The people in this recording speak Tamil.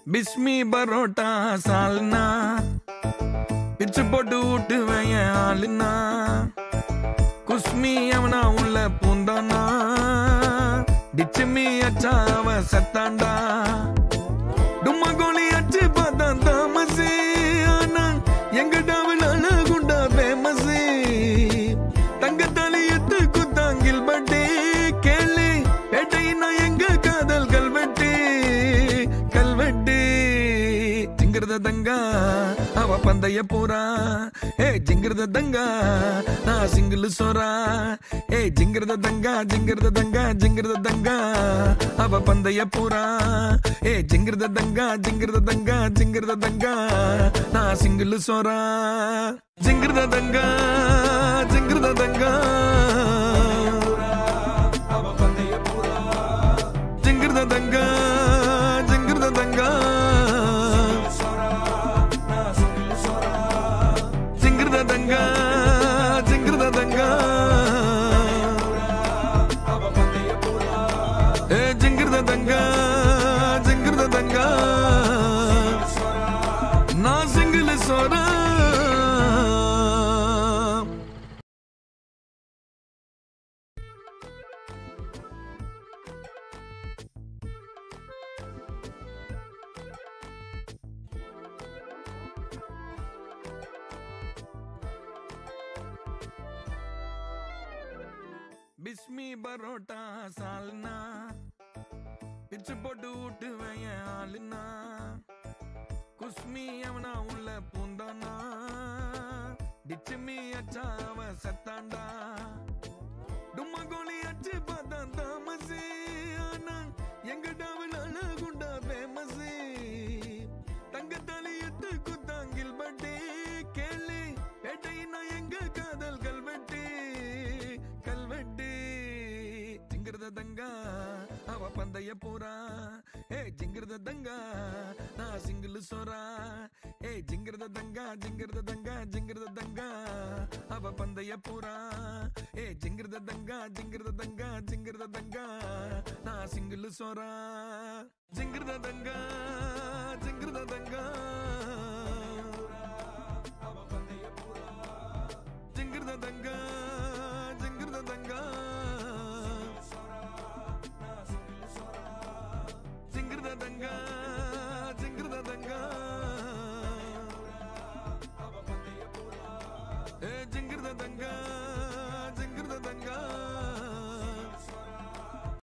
பிஸ்மி பரோட்டா சால்னா பிச்சு போட்டு ஊட்டுவேன் ஆளுனா குஸ்மி அவனா உள்ள பூந்தானா டிச்சுமி அச்சா அவ சத்தாண்டா டும்மா கோழி அச்சு பார்த்தான் தாமசே ஆனா எங்க டாவில் அழகுண்டா ஃபேமஸே தங்கத்தாலி எத்து குத்தாங்கில் பட்டே கேளு ஏட்டையினா எங்க காதல் கல்வெட்டு கல்வெட்டு ஜிங்கிருத தங்கா அவ பந்தய போறா ஏ ஜிங்கிருத தங்கா நான் சிங்கிள் சோறா ஏ ஜிங்கிருத தங்கா ஜிங்கிருத தங்கா ஜிங்கிருத தங்கா அவ பந்தய போறா ஏ ஜிங்கிருத தங்கா ஜிங்கிருத தங்கா ஜிங்கிருத தங்கா நான் சிங்கிள் சோறா ஜிங்கிருத தங்கா ஜிங்கிருத தங்கா அவ பந்தய போறா ஜிங்கிருத தங்கா ஜிங்கிருத தங்கா தங்கா ஜிங்கிருத தங்கா ஏ ஜிங்கிருத தங்கா ஜிங்கிருத தங்கா நான் சிங்கிள் சோறா பிஸ்மி பரோட்டா சால்னா பிச்சு போட்டு ஊட்டுவேன் ஆளுனா குஸ்மி அவனா உள்ள பூந்தானா டிச்சுமி அச்சா அவ சத்தாண்டா டும்மா கோழி அச்சு பார்த்தான் தாமசே ஆனா எங்க டாவில் அழகுண்டா ஃபேமஸே தங்கத்தாலி எத்து குத்தாங்கில் பட்டே கேளு ஏட்டையினா எங்க காதல் கல்வெட்டு கல்வெட்டு ஜிங்கிருத தங்கா அவ பந்தய போறா ஏ ஜிங்கிருத தங்கா நான் சிங்கிள் சோறா ஏ ஜிங்கிருத தங்கா ஜிங்கிருத தங்கா ஜிங்கிருத தங்கா அவ பந்தய போறா ஏ ஜிங்கிருத தங்கா ஜிங்கிருத தங்கா ஜிங்கிருத தங்கா நான் சிங்கிள் சோறா ஜிங்கிருத தங்கா ஜிங்கிருத தங்கா அவ பந்தய போறா ஜிங்கிருத தங்கா ஜிங்கிருத தங்கா ஜிங்கிருத தங்கா ஜிங்கிருத தங்கா ஏ ஜிங்கிருத தங்கா